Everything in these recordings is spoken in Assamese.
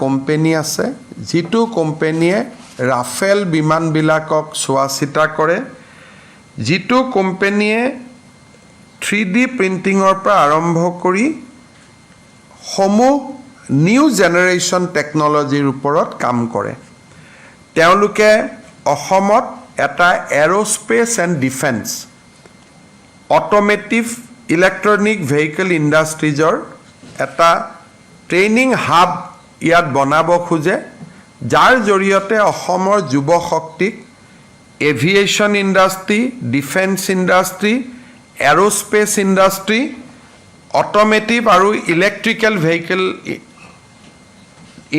কোম্পানী আছে যিটো কোম্পানীয়ে ৰাফেল বিমানবিলাকক চোৱা চিতা কৰে যিটো কোম্পানীয়ে 3D প্ৰিন্টিঙৰ পৰা আৰম্ভ কৰি সমূহ নিউ জেনাৰেশ্যন টেকনলজিৰ ওপৰত কাম কৰে তেওঁলোকে অসমত এটা aerospace and defence automotive electronic vehicle ইণ্ডাষ্ট্ৰিজৰ এটা ট্ৰেইনিং হাব ইয়াত বনাব খোজে যাৰ জৰিয়তে অসমৰ যুৱ শক্তিক aviation industry defence industry aerospace industry automotive আৰু ইলেক্ট্ৰিকেল ভেহিকল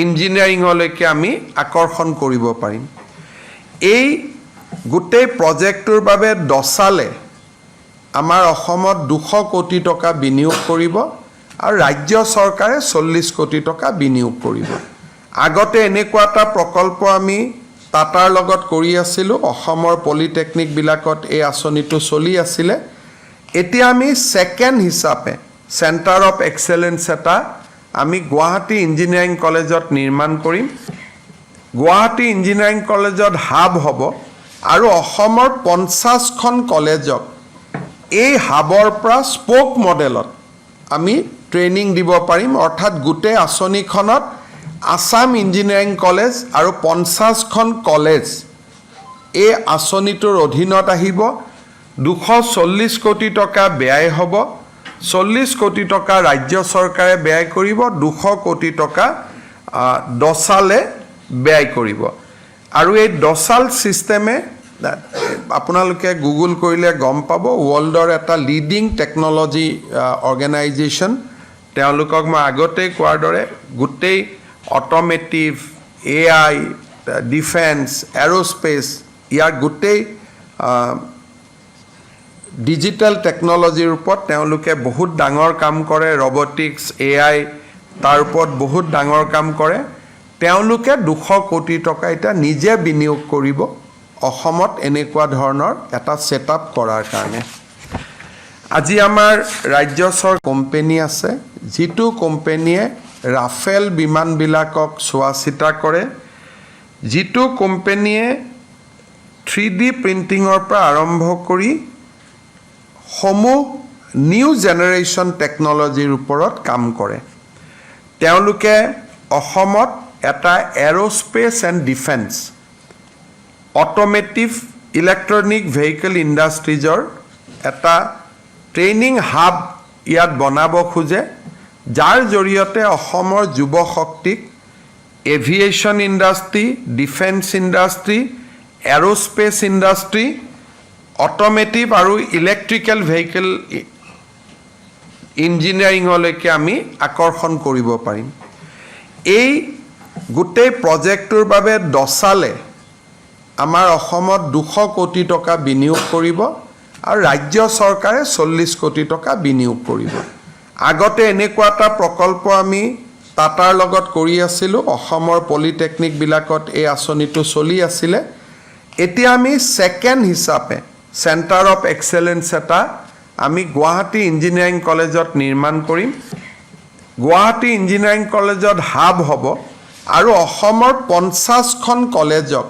ইঞ্জিনিয়াৰিঙলৈকে আমি আকৰ্ষণ কৰিব পাৰিম এই গোটেই প্ৰজেক্টটোৰ বাবে দসালে আমাৰ অসমত 200 কোটি টকা বিনিয়োগ কৰিব আৰু ৰাজ্য চৰকাৰে 40 কোটি টকা বিনিয়োগ কৰিব আগতে এনেকুৱা এটা প্ৰকল্প আমি টাটাৰ লগত কৰি আছিলোঁ অসমৰ পলিটেকনিক বিলাকত এই আঁচনিটো চলি আছিলে এতিয়া আমি সেকেন্ড হিচাপে সেন্টাৰ অফ এক্সেলেন্স এটা আমি গুৱাহাটী ইঞ্জিনিয়াৰিং কলেজত নিৰ্মাণ কৰিম গুৱাহাটী ইঞ্জিনিয়াৰিং কলেজত হাব হ'ব আৰু অসমৰ 50খন কলেজক এই হাবৰ পৰা স্পোক মডেলত আমি ট্ৰেইনিং দিব পাৰিম অৰ্থাৎ গোটেই আঁচনিখনত আসাম ইঞ্জিনিয়াৰিং কলেজ আৰু 50খন কলেজ এই আঁচনিটোৰ অধীনত আহিব 240 কোটি টকা ব্যয় হ'ব 40 কোটি টকা ৰাজ্য চৰকাৰে ব্যয় কৰিব 200 কোটি টকা দসালে ব্যয় কৰিব আৰু এই দসাল সিস্টেমে আপোনালোকে গুগল কৰিলে গম পাব ওয়াৰ্ল্ডৰ এটা লিডিং টেকনলজি অৰ্গেনাইজেশ্যন তেওঁলোকক মই আগতে কোৱাৰ দৰে গোটেই অটোমেটিভ AI ডিফেন্স এৰোস্পেস ইয়াৰ গোটেই ডিজিটেল টেকনলজিৰ ওপৰত তেওঁলোকে বহুত ডাঙৰ কাম কৰে ৰবটিক্স AI তাৰ ওপৰত বহুত ডাঙৰ কাম কৰে তেওঁলোকে 200 কোটি টকা এটা নিজে বিনিয়োগ কৰিব অসমত এনেকুৱা ধৰণৰ এটা সেটআপ কৰাৰ কাৰণে আজি আমাৰ ৰাজ্য চৰকাৰ কোম্পানী আছে যিটো কোম্পানীয়ে ৰাফেল বিমানবিলাকক চোৱা চিতা কৰে যিটো কোম্পানীয়ে 3D প্ৰিন্টিঙৰ পৰা আৰম্ভ কৰি সমূহ নিউ জেনাৰেশ্যন টেকনলজিৰ ওপৰত কাম কৰে তেওঁলোকে অসমত এটা aerospace and defence automotive electronic vehicle ইণ্ডাষ্ট্ৰিজৰ এটা ট্ৰেইনিং হাব ইয়াত বনাব খোজে যাৰ জৰিয়তে অসমৰ যুৱ শক্তিক aviation industry defence industry aerospace industry automotive আৰু ইলেক্ট্ৰিকেল ভেহিকল ইঞ্জিনিয়াৰিঙলৈকে আমি আকৰ্ষণ কৰিব পাৰিম এই গোটেই প্ৰজেক্টটোৰ বাবে দসালে আমাৰ অসমত 200 কোটি টকা বিনিয়োগ কৰিব আৰু ৰাজ্য চৰকাৰে 40 কোটি টকা বিনিয়োগ কৰিব আগতে এনেকুৱা এটা প্ৰকল্প আমি টাটাৰ লগত কৰি আছিলোঁ অসমৰ পলিটেকনিক বিলাকত এই আঁচনিটো চলি আছিলে এতিয়া আমি সেকেন্ড হিচাপে সেন্টাৰ অফ এক্সেলেন্স এটা আমি গুৱাহাটী ইঞ্জিনিয়াৰিং কলেজত নিৰ্মাণ কৰিম গুৱাহাটী ইঞ্জিনিয়াৰিং কলেজত হাব হ'ব আৰু অসমৰ 50খন কলেজক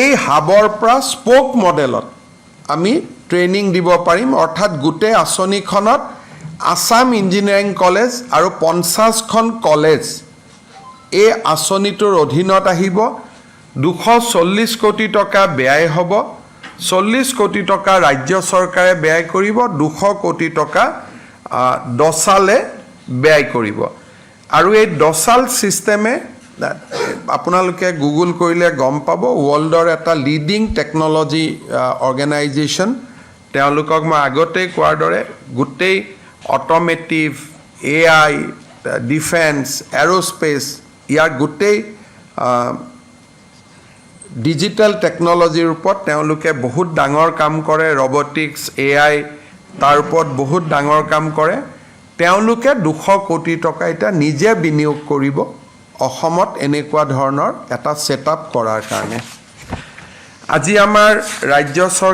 এই হাবৰ পৰা স্পোক মডেলত আমি ট্ৰেইনিং দিব পাৰিম অৰ্থাৎ গোটেই আঁচনিখনত আসাম ইঞ্জিনিয়াৰিং কলেজ আৰু 50খন কলেজ এই আঁচনিটোৰ অধীনত আহিব 240 কোটি টকা ব্যয় হ'ব 40 কোটি টকা ৰাজ্য চৰকাৰে ব্যয় কৰিব 200 কোটি টকা দসালে ব্যয় কৰিব আৰু এই দসাল সিস্টেমে আপোনালোকে গুগল কৰিলে গম পাব ওয়াৰ্ল্ডৰ এটা লিডিং টেকনলজি অৰ্গেনাইজেশ্যন তেওঁলোকক মই আগতে কোৱাৰ দৰে গোটেই অটোমেটিভ AI ডিফেন্স এৰোস্পেস ইয়াৰ গোটেই ডিজিটেল টেকনলজিৰ ওপৰত তেওঁলোকে বহুত ডাঙৰ কাম কৰে ৰবটিক্স AI তাৰ ওপৰত বহুত ডাঙৰ কাম কৰে তেওঁলোকে 200 কোটি টকা এটা নিজে বিনিয়োগ কৰিব অসমত এনেকুৱা ধৰণৰ এটা সেটআপ কৰাৰ কাৰণে আজি আমাৰ ৰাজ্য চৰকাৰ